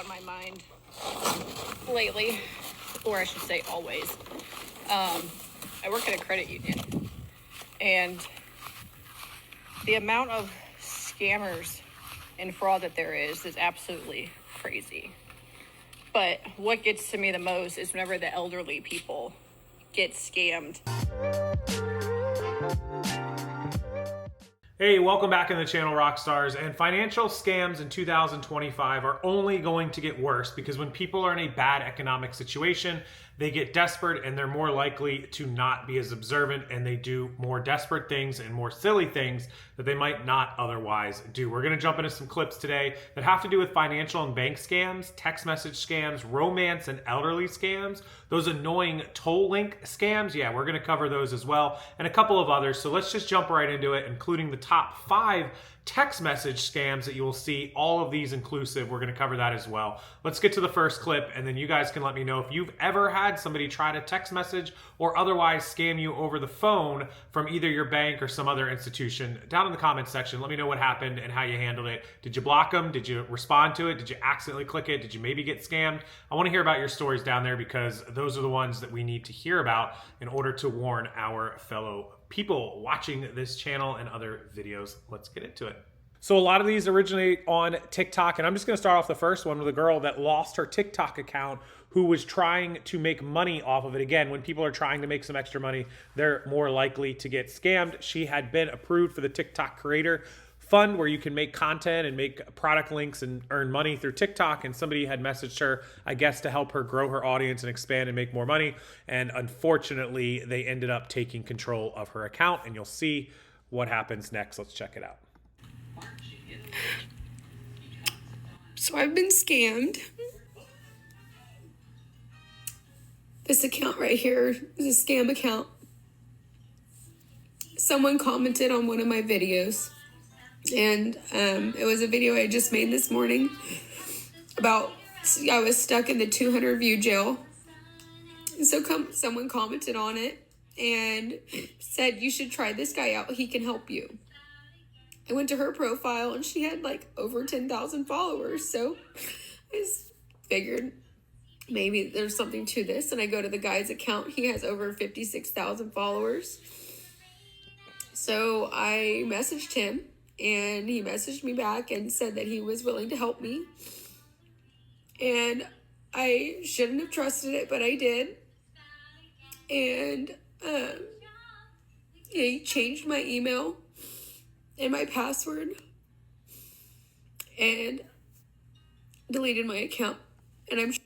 on my mind lately, or I should say always. I work at a credit union, and the amount of scammers and fraud that there is absolutely crazy. But what gets to me the most is whenever the elderly people get scammed. Hey, welcome back in the channel, Rockstars. And financial scams in 2025 are only going to get worse because when people are in a bad economic situation, they get desperate and they're more likely to not be as observant, and they do more desperate things and more silly things that they might not otherwise do. We're going to jump into some clips today that have to do with financial and bank scams, text message scams, romance and elderly scams, those annoying toll link scams. Yeah, we're going to cover those as well, and a couple of others. So let's just jump right into it, including the top 5 text message scams that you will see, all of these inclusive. We're going to cover that as well. Let's get to the first clip, and then you guys can let me know if you've ever had somebody try to text message or otherwise scam you over the phone from either your bank or some other institution. Down in the comments section, let me know what happened and how you handled it. Did you block them? Did you respond to it? Did you accidentally click it? Did you maybe get scammed? I want to hear about your stories down there because those are the ones that we need to hear about in order to warn our fellow people watching this channel and other videos. Let's get into it. So a lot of these originate on TikTok, and I'm just going to start off the first one with a girl that lost her TikTok account who was trying to make money off of it. Again, when people are trying to make some extra money, they're more likely to get scammed. She had been approved for the TikTok Creator Fund, where you can make content and make product links and earn money through TikTok, and somebody had messaged her, I guess, to help her grow her audience and expand and make more money, and unfortunately they ended up taking control of her account, and you'll see what happens next. Let's check it out. So I've been scammed. This account right here is a scam account. Someone commented on one of my videos, and it was a video I just made this morning about I was stuck in the 200 view jail. And so someone commented on it and said, you should try this guy out. He can help you. I went to her profile and she had like over 10,000 followers. So I just figured maybe there's something to this. And I go to the guy's account. He has over 56,000 followers. So I messaged him, and he messaged me back and said that he was willing to help me. And I shouldn't have trusted it, but I did. And he changed my email and my password and deleted my account. And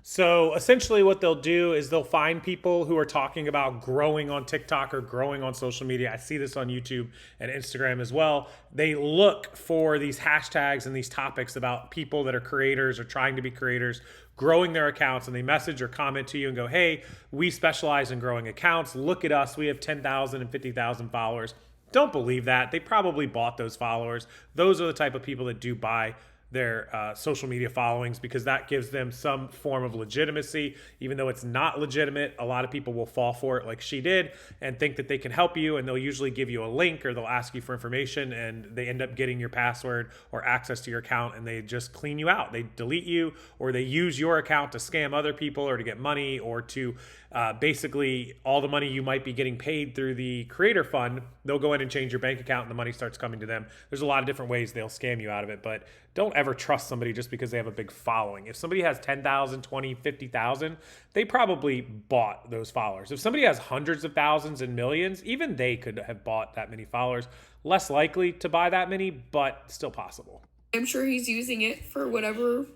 So essentially what they'll do is they'll find people who are talking about growing on TikTok or growing on social media. I see this on YouTube and Instagram as well. They look for these hashtags and these topics about people that are creators or trying to be creators, growing their accounts, and they message or comment to you and go, hey, we specialize in growing accounts. Look at us. We have 10,000 and 50,000 followers. Don't believe that. They probably bought those followers. Those are the type of people that do buy their social media followings because that gives them some form of legitimacy. Even though it's not legitimate, a lot of people will fall for it like she did and think that they can help you, and they'll usually give you a link or they'll ask you for information, and they end up getting your password or access to your account, and they just clean you out. They delete you, or they use your account to scam other people or to get money, or to basically all the money you might be getting paid through the creator fund, they'll go in and change your bank account and the money starts coming to them. There's a lot of different ways they'll scam you out of it, but don't ever trust somebody just because they have a big following. If somebody has 10,000, 20, 50,000, they probably bought those followers. If somebody has hundreds of thousands and millions, even they could have bought that many followers. Less likely to buy that many, but still possible. I'm sure he's using it for whatever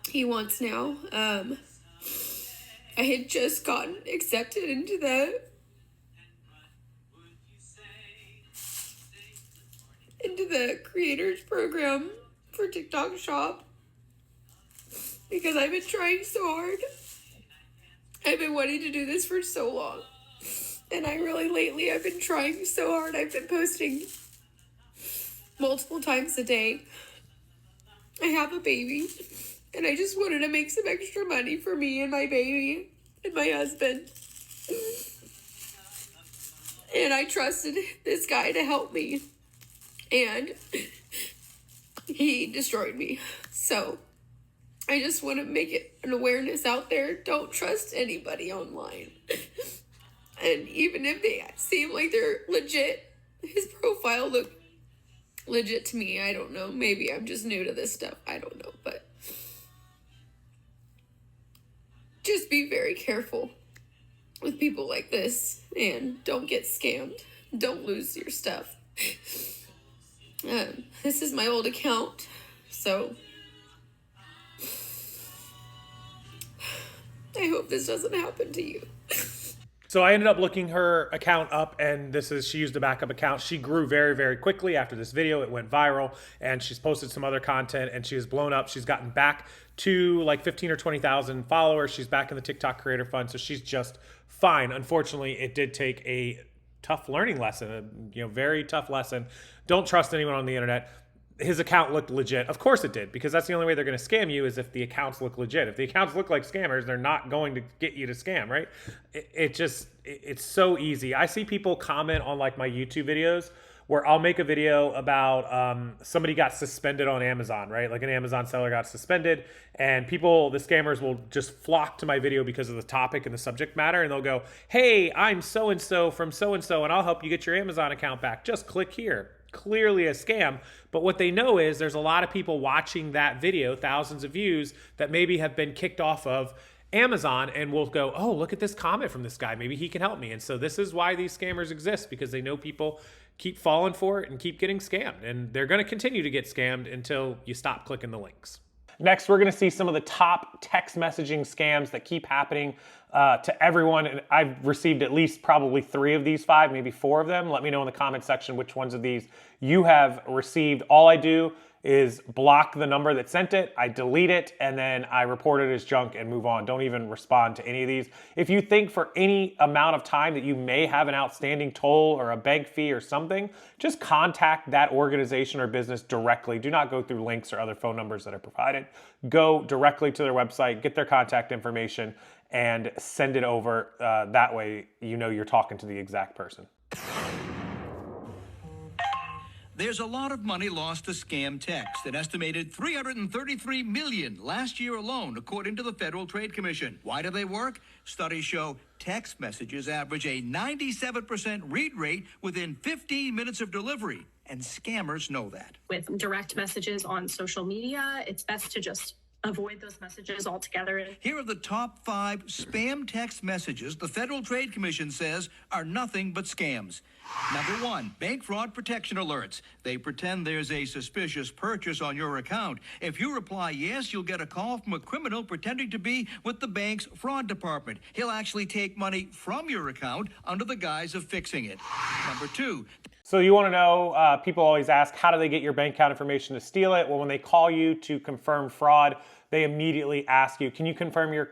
he wants now. I had just gotten accepted into the creators program for TikTok Shop because I've been trying so hard. I've been wanting to do this for so long. And lately I've been trying so hard. I've been posting multiple times a day. I have a baby, and I just wanted to make some extra money for me and my baby and my husband. And I trusted this guy to help me, and he destroyed me. So I just want to make it an awareness out there. Don't trust anybody online. And even if they seem like they're legit, his profile looked legit to me. I don't know. Maybe I'm just new to this stuff. I don't know. But just be very careful with people like this. And don't get scammed. Don't lose your stuff. This is my old account. So I hope this doesn't happen to you. So I ended up looking her account up, and she used a backup account. She grew very, very quickly after this video. It went viral, and she's posted some other content, and she has blown up. She's gotten back to like 15 or 20,000 followers. She's back in the TikTok Creator Fund, so she's just fine. Unfortunately, it did take a tough learning lesson, very tough lesson. Don't trust anyone on the internet. His account looked legit. Of course it did, because that's the only way they're going to scam you is if the accounts look legit. If the accounts look like scammers, they're not going to get you to scam, right? It's so easy. I see people comment on like my YouTube videos where I'll make a video about somebody got suspended on Amazon, right? Like an Amazon seller got suspended, and the scammers will just flock to my video because of the topic and the subject matter, and they'll go, "Hey, I'm so-and-so from so-and-so, and I'll help you get your Amazon account back. Just click here." Clearly a scam, but what they know is there's a lot of people watching that video, thousands of views, that maybe have been kicked off of Amazon and will go, "Oh, look at this comment from this guy. Maybe he can help me." And so this is why these scammers exist, because they know people keep falling for it and keep getting scammed. And they're going to continue to get scammed until you stop clicking the links. Next, we're going to see some of the top text messaging scams that keep happening to everyone. And I've received at least probably 3 of these 5, maybe 4 of them. Let me know in the comment section which ones of these you have received. All I do is block the number that sent it, I delete it, and then I report it as junk and move on. Don't even respond to any of these. If you think for any amount of time that you may have an outstanding toll or a bank fee or something, just contact that organization or business directly. Do not go through links or other phone numbers that are provided. Go directly to their website, get their contact information, and send it over. That way you know you're talking to the exact person. There's a lot of money lost to scam text, an estimated $333 million last year alone, according to the Federal Trade Commission. Why do they work? Studies show text messages average a 97% read rate within 15 minutes of delivery, and scammers know that. With direct messages on social media, it's best to just avoid those messages altogether. Here are the top 5 spam text messages the Federal Trade Commission says are nothing but scams. Number 1, bank fraud protection alerts. They pretend there's a suspicious purchase on your account. If you reply yes, you'll get a call from a criminal pretending to be with the bank's fraud department. He'll actually take money from your account under the guise of fixing it. Number 2. So you want to know, people always ask, how do they get your bank account information to steal it? Well, when they call you to confirm fraud, they immediately ask you, can you confirm your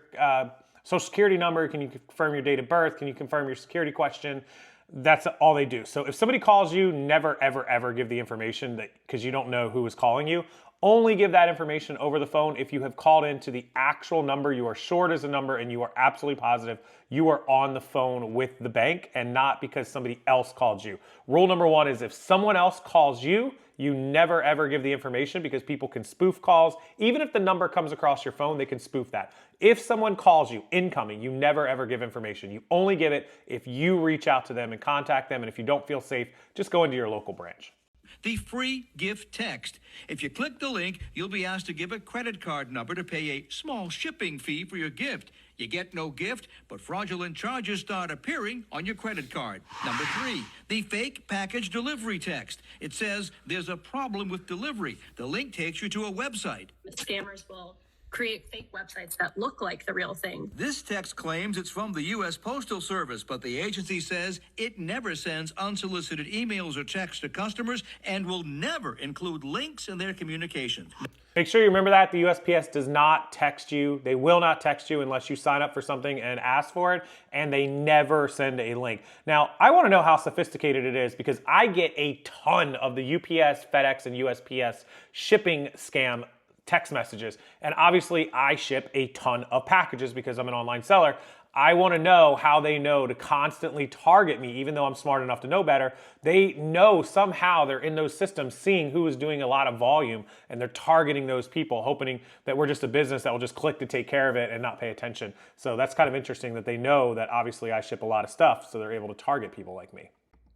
social security number? Can you confirm your date of birth? Can you confirm your security question? That's all they do. So if somebody calls you, never, ever, ever give the information because you don't know who is calling you. Only give that information over the phone if you have called into the actual number, you are sure it is a number, and you are absolutely positive you are on the phone with the bank and not because somebody else called you. Rule number 1 is if someone else calls you, you never ever give the information because people can spoof calls. Even if the number comes across your phone, they can spoof that. If someone calls you incoming, you never ever give information. You only give it if you reach out to them and contact them, and if you don't feel safe, just go into your local branch. The free gift text. If you click the link, you'll be asked to give a credit card number to pay a small shipping fee for your gift. You get no gift, but fraudulent charges start appearing on your credit card. Number 3, the fake package delivery text. It says there's a problem with delivery. The link takes you to a website. Scammers will create fake websites that look like the real thing. This text claims it's from the U.S. Postal Service, but the agency says it never sends unsolicited emails or texts to customers and will never include links in their communications. Make sure you remember that the USPS does not text you. They will not text you unless you sign up for something and ask for it, and they never send a link. Now, I want to know how sophisticated it is because I get a ton of the UPS, FedEx, and USPS shipping scam text messages. And obviously I ship a ton of packages because I'm an online seller. I want to know how they know to constantly target me, even though I'm smart enough to know better. They know somehow they're in those systems seeing who is doing a lot of volume, and they're targeting those people, hoping that we're just a business that will just click to take care of it and not pay attention. So that's kind of interesting that they know that obviously I ship a lot of stuff, so they're able to target people like me.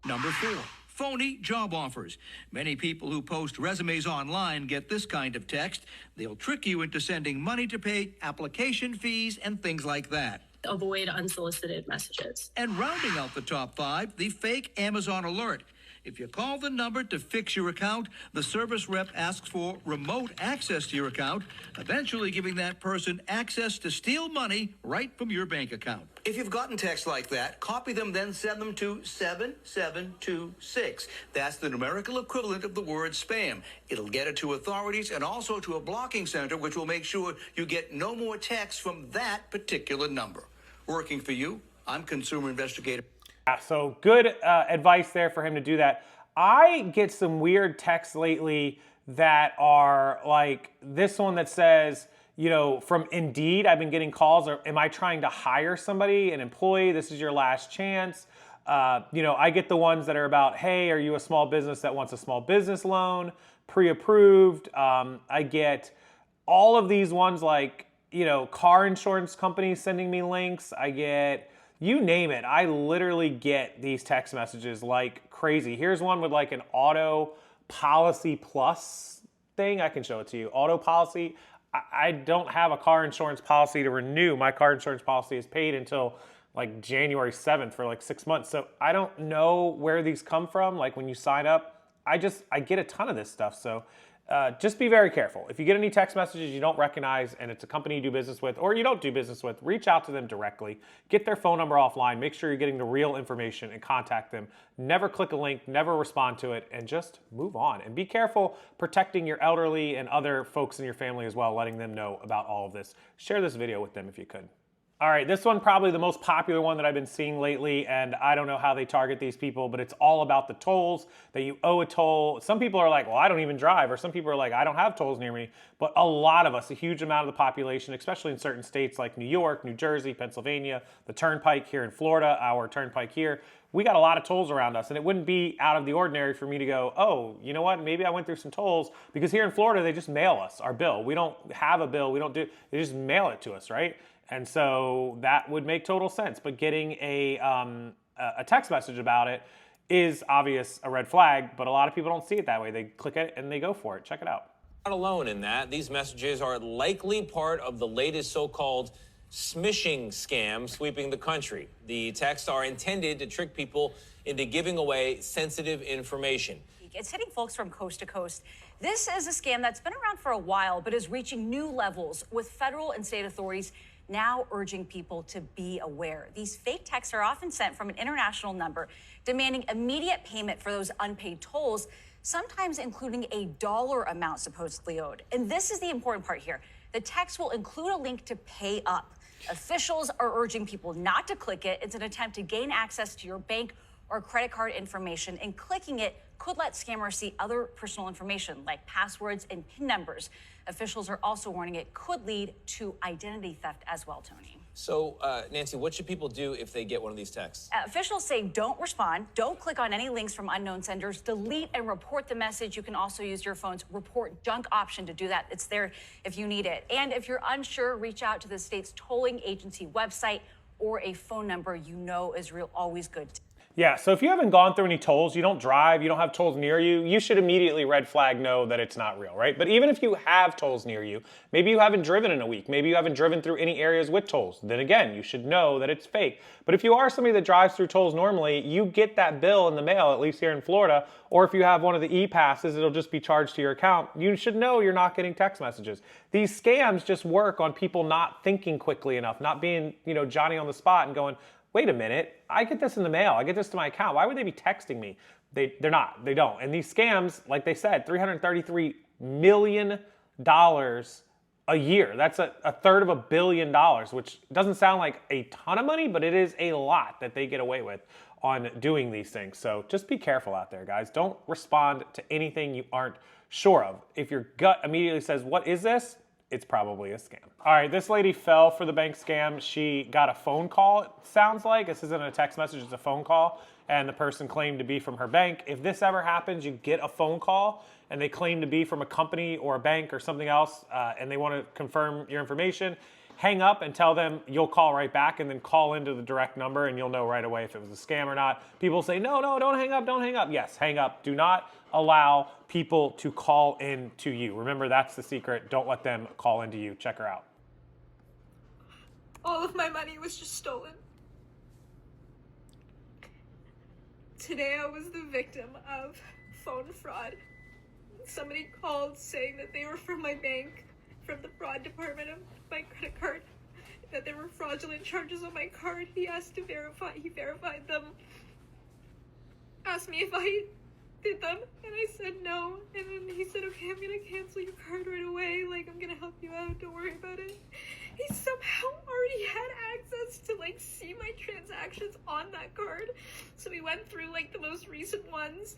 Number 4, phony job offers. Many people who post resumes online get this kind of text. They'll trick you into sending money to pay application fees and things like that. Avoid unsolicited messages. And rounding out the top 5, the fake Amazon alert. If you call the number to fix your account, the service rep asks for remote access to your account, eventually giving that person access to steal money right from your bank account. If you've gotten texts like that, copy them, then send them to 7726. That's the numerical equivalent of the word spam. It'll get it to authorities and also to a blocking center, which will make sure you get no more texts from that particular number. Working for you, I'm consumer investigator. So good advice there for him to do that. I get some weird texts lately that are like this one that says, you know, from Indeed, I've been getting calls, or am I trying to hire somebody, an employee? This is your last chance. You know, I get the ones that are about, hey, are you a small business that wants a small business loan, pre-approved? I get all of these ones like, you know, car insurance companies sending me links. I get, you name it. I literally get these text messages like crazy. Here's one with like an auto policy plus thing. I can show it to you. Auto policy. I don't have a car insurance policy to renew. My car insurance policy is paid until like January 7th for like 6 months. So I don't know where these come from. Like when you sign up, I get a ton of this stuff. So just be very careful. If you get any text messages you don't recognize and it's a company you do business with or you don't do business with, reach out to them directly. Get their phone number offline. Make sure you're getting the real information and contact them. Never click a link, never respond to it, and just move on. And be careful protecting your elderly and other folks in your family as well, letting them know about all of this. Share this video with them if you could. All right, this one probably the most popular one that I've been seeing lately, and I don't know how they target these people, but it's all about the tolls, that you owe a toll. Some people are like, well, I don't even drive, or some people are like, I don't have tolls near me. But a lot of us, a huge amount of the population, especially in certain states like New York, New Jersey, Pennsylvania, the Turnpike here in Florida, our Turnpike here, we got a lot of tolls around us, and it wouldn't be out of the ordinary for me to go, oh, you know what, maybe I went through some tolls, because here in Florida, they just mail us our bill. We don't have a bill, they just mail it to us, right? And so that would make total sense. But getting a text message about it is obvious a red flag, but a lot of people don't see it that way. They click it and they go for it. Check it out. Not alone in that. These messages are likely part of the latest so-called smishing scam sweeping the country. The texts are intended to trick people into giving away sensitive information. It's hitting folks from coast to coast. This is a scam that's been around for a while, but is reaching new levels with federal and state authorities now urging people to be aware. These fake texts are often sent from an international number, demanding immediate payment for those unpaid tolls, sometimes including a dollar amount supposedly owed. And this is the important part here. The text will include a link to pay up. Officials are urging people not to click it. It's an attempt to gain access to your bank or credit card information, and clicking it could let scammers see other personal information like passwords and PIN numbers. Officials are also warning it could lead to identity theft as well, Tony. So, Nancy, what should people do if they get one of these texts? Officials say don't respond, don't click on any links from unknown senders, delete and report the message. You can also use your phone's report junk option to do that. It's there if you need it. And if you're unsure, reach out to the state's tolling agency website or a phone number you know is always good. Yeah, so if you haven't gone through any tolls, you don't drive, you don't have tolls near you, you should immediately red flag know that it's not real, right? But even if you have tolls near you, maybe you haven't driven in a week, maybe you haven't driven through any areas with tolls, then again, you should know that it's fake. But if you are somebody that drives through tolls normally, you get that bill in the mail, at least here in Florida, or if you have one of the e-passes, it'll just be charged to your account. You should know you're not getting text messages. These scams just work on people not thinking quickly enough, not being, Johnny on the spot and going, wait a minute, I get this in the mail. I get this to my account. Why would they be texting me? They're not. They don't. And these scams, like they said, $333 million a year. That's a third of $1 billion, which doesn't sound like a ton of money, but it is a lot that they get away with on doing these things. So just be careful out there, guys. Don't respond to anything you aren't sure of. If your gut immediately says, what is this? it's probably a scam. All right, this lady fell for the bank scam. She got a phone call, it sounds like. This isn't a text message, it's a phone call. And the person claimed to be from her bank. If this ever happens, you get a phone call and they claim to be from a company or a bank or something else, and they want to confirm your information, hang up and tell them you'll call right back, and then call into the direct number and you'll know right away if it was a scam or not. People say, no, don't hang up, don't hang up. Yes, hang up. Do not allow people to call in to you. Remember, that's the secret. Don't let them call into you. Check her out. All of my money was just stolen. Today I was the victim of phone fraud. Somebody called saying that they were from my bank, from the fraud department of my credit card, that there were fraudulent charges on my card. He verified them, asked me if I did them, and I said no, and then he said, okay, I'm gonna cancel your card right away, like, I'm gonna help you out, don't worry about it. He somehow already had access to, like, see my transactions on that card, so he went through, like, the most recent ones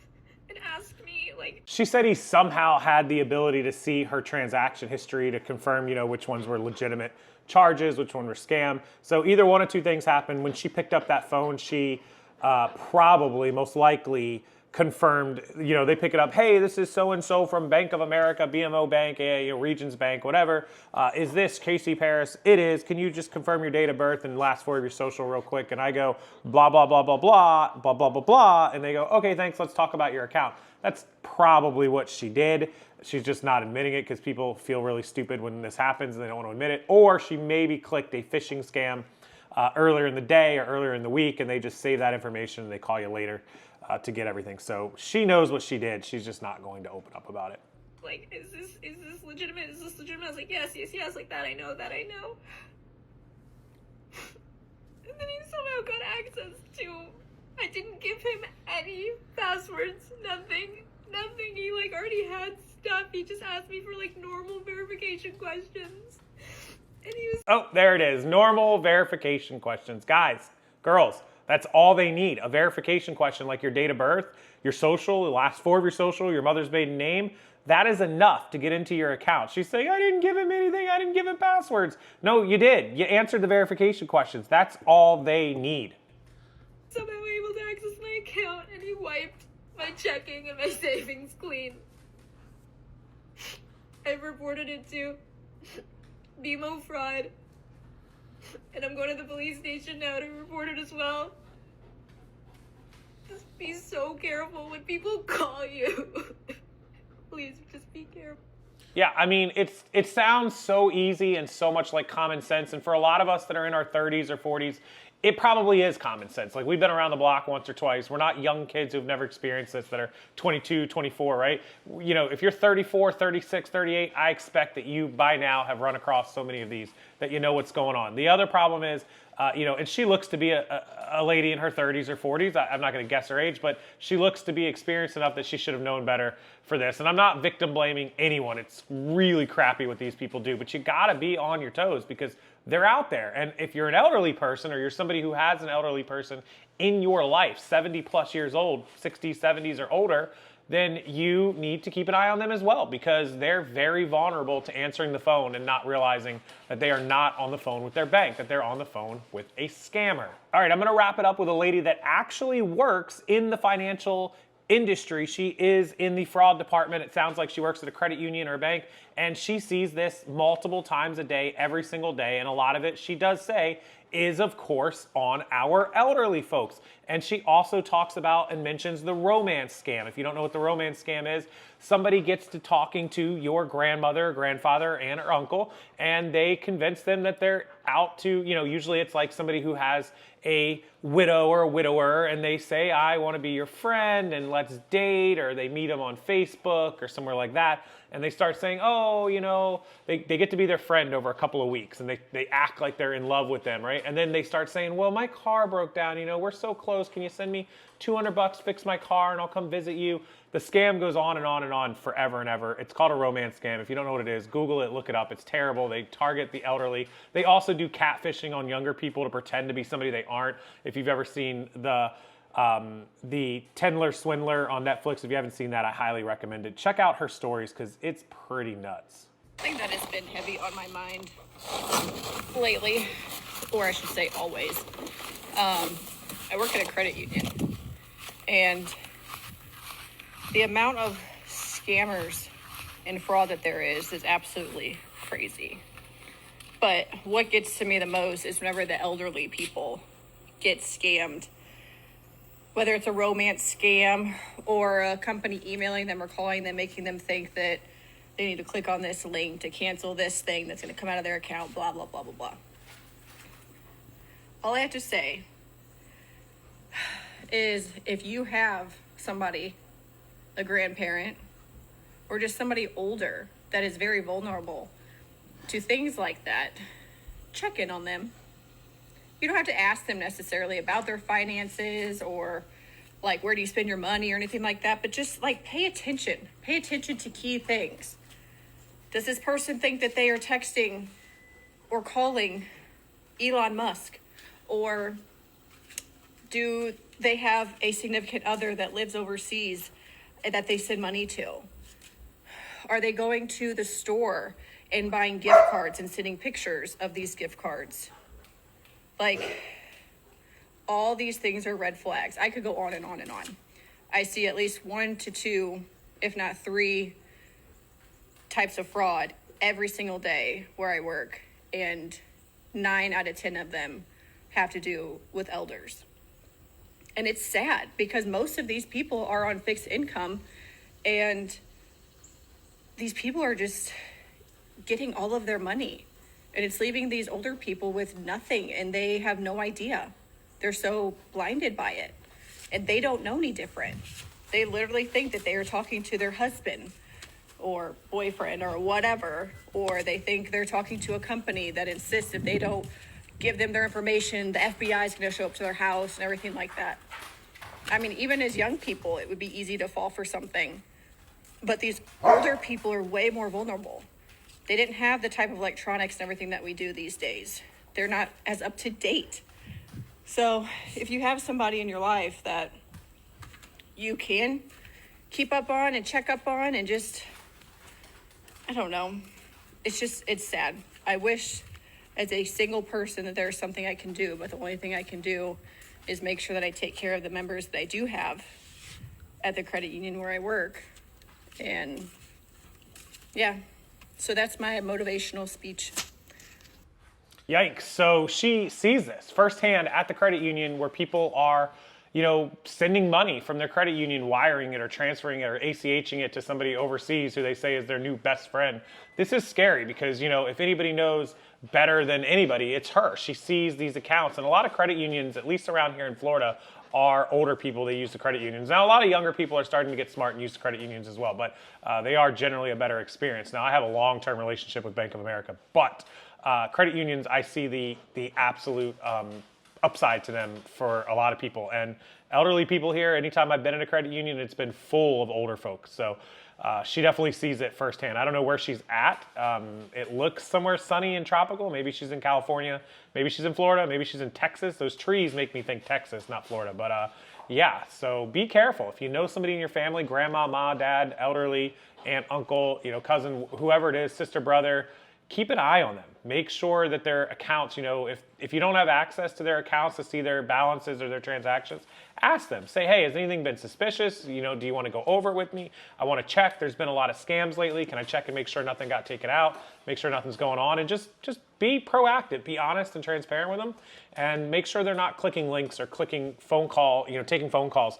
and asked me, like... She said he somehow had the ability to see her transaction history to confirm, you know, which ones were legitimate charges, which one were scam. So either one of two things happened. When she picked up that phone, she probably, most likely, confirmed, you know, they pick it up, hey, this is so-and-so from Bank of America, BMO Bank, Regions Bank, whatever. Is this Casey Paris? It is. Can you just confirm your date of birth and last four of your social real quick? And I go, blah, blah, blah, blah, blah, blah, blah, blah, blah. And they go, okay, thanks, let's talk about your account. That's probably what she did. She's just not admitting it because people feel really stupid when this happens and they don't want to admit it. Or she maybe clicked a phishing scam earlier in the day or earlier in the week, and they just save that information and they call you later to get everything. So she knows what she did. She's just not going to open up about it. Like, is this legitimate? Is this legitimate? I was like, yes, like that I know. And then he somehow got access to, I didn't give him any passwords, nothing. He, like, already had stuff. He just asked me for, like, normal verification questions. And he was... Oh, there it is. Normal verification questions. Guys, girls, that's all they need. A verification question like your date of birth, your social, the last four of your social, your mother's maiden name. That is enough to get into your account. She's saying, I didn't give him anything. I didn't give him passwords. No, you did. You answered the verification questions. That's all they need. Somehow able to access my account, and he wiped my checking and my savings clean. I've reported it to BMO fraud, and I'm going to the police station now to report it as well. Just be so careful when people call you. Please, just be careful. Yeah, I mean, it sounds so easy and so much like common sense, and for a lot of us that are in our 30s or 40s, it probably is common sense. Like, we've been around the block once or twice. We're not young kids who've never experienced this that are 22, 24, right? You know, if you're 34, 36, 38, I expect that you by now have run across so many of these that you know what's going on. The other problem is, you know, and she looks to be a lady in her 30s or 40s. I'm not going to guess her age, but she looks to be experienced enough that she should have known better for this. And I'm not victim blaming anyone. It's really crappy what these people do, but you got to be on your toes because they're out there. And if you're an elderly person or you're somebody who has an elderly person in your life, 70 plus years old, 60s, 70s or older, then you need to keep an eye on them as well because they're very vulnerable to answering the phone and not realizing that they are not on the phone with their bank, that they're on the phone with a scammer. All right, I'm gonna wrap it up with a lady that actually works in the financial industry. She is in the fraud department. It sounds like she works at a credit union or a bank, and she sees this multiple times a day, every single day, and a lot of it, she does say, is of course on our elderly folks. And she also talks about and mentions the romance scam. If you don't know what the romance scam is, somebody gets to talking to your grandmother, grandfather, aunt, or uncle, and they convince them that they're out to, you know, usually it's like somebody who has a widow or a widower, and they say, I want to be your friend, and let's date, or they meet them on Facebook or somewhere like that, and they start saying, oh, you know, they get to be their friend over a couple of weeks, and they act like they're in love with them, right? And then they start saying, well, my car broke down, you know, we're so close, can you send me $200, fix my car, and I'll come visit you? The scam goes on and on and on forever and ever. It's called a romance scam. If you don't know what it is, Google it, look it up. It's terrible. They target the elderly. They also do catfishing on younger people to pretend to be somebody they aren't. If you've ever seen the Tendler Swindler on Netflix, if you haven't seen that, I highly recommend it. Check out her stories because it's pretty nuts. Thing that has been heavy on my mind lately, or I should say always. I work at a credit union, and the amount of scammers and fraud that there is absolutely crazy. But what gets to me the most is whenever the elderly people get scammed, whether it's a romance scam or a company emailing them or calling them, making them think that they need to click on this link to cancel this thing that's going to come out of their account, blah, blah, blah, blah, blah. All I have to say is if you have somebody, a grandparent, or just somebody older that is very vulnerable to things like that, check in on them. You don't have to ask them necessarily about their finances or like where do you spend your money or anything like that, but just like pay attention. Pay attention to key things. Does this person think that they are texting or calling Elon Musk? Or do they have a significant other that lives overseas that they send money to? Are they going to the store and buying gift cards and sending pictures of these gift cards? Like, all these things are red flags. I could go on and on and on. I see at least 1 to 2, if not 3 types of fraud every single day where I work, and 9 out of 10 of them have to do with elders. And it's sad because most of these people are on fixed income, and these people are just getting all of their money, and it's leaving these older people with nothing, and they have no idea. They're so blinded by it, and they don't know any different. They literally think that they are talking to their husband or boyfriend or whatever, or they think they're talking to a company that insists if they don't give them their information, the FBI is going to show up to their house and everything like that. I mean, even as young people, it would be easy to fall for something. But these older people are way more vulnerable. They didn't have the type of electronics and everything that we do these days. They're not as up to date. So if you have somebody in your life that you can keep up on and check up on and just, I don't know, it's sad. I wish as a single person that there's something I can do, but the only thing I can do is make sure that I take care of the members that I do have at the credit union where I work. And yeah, so that's my motivational speech. Yikes. So she sees this firsthand at the credit union where people are, sending money from their credit union, wiring it or transferring it or ACHing it to somebody overseas who they say is their new best friend. This is scary because, if anybody knows better than anybody, it's her. She sees these accounts, and a lot of credit unions, at least around here in Florida, are older people. They use the credit unions. Now, a lot of younger people are starting to get smart and use the credit unions as well, but they are generally a better experience. Now, I have a long-term relationship with Bank of America, but credit unions, I see the absolute upside to them for a lot of people. And elderly people here, anytime I've been in a credit union, it's been full of older folks. So she definitely sees it firsthand. I don't know where she's at. It looks somewhere sunny and tropical. Maybe she's in California. Maybe she's in Florida. Maybe she's in Texas. Those trees make me think Texas, not Florida. But yeah, so be careful. If you know somebody in your family, grandma, mom, dad, elderly, aunt, uncle, cousin, whoever it is, sister, brother, keep an eye on them. Make sure that their accounts, if you don't have access to their accounts to see their balances or their transactions, ask them. Say, hey, has anything been suspicious? Do you want to go over it with me? I want to check. There's been a lot of scams lately. Can I check and make sure nothing got taken out? Make sure nothing's going on, and just be proactive. Be honest and transparent with them, and make sure they're not clicking links or clicking phone call, taking phone calls.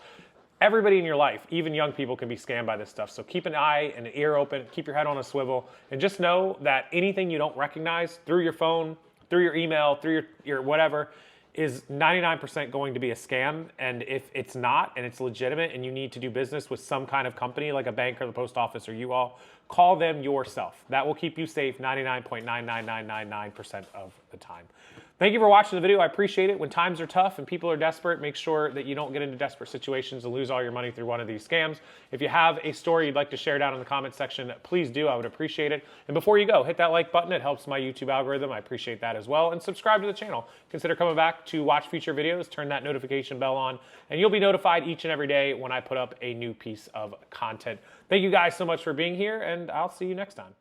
Everybody in your life, even young people, can be scammed by this stuff. So keep an eye and an ear open, keep your head on a swivel, and just know that anything you don't recognize through your phone, through your email, through your whatever, is 99% going to be a scam. And if it's not, and it's legitimate, and you need to do business with some kind of company like a bank or the post office or you all, call them yourself. That will keep you safe 99.99999% of the time. Thank you for watching the video. I appreciate it. When times are tough and people are desperate, make sure that you don't get into desperate situations and lose all your money through one of these scams. If you have a story you'd like to share down in the comments section, please do. I would appreciate it. And before you go, hit that like button. It helps my YouTube algorithm. I appreciate that as well. And subscribe to the channel. Consider coming back to watch future videos. Turn that notification bell on, and you'll be notified each and every day when I put up a new piece of content. Thank you guys so much for being here, and I'll see you next time.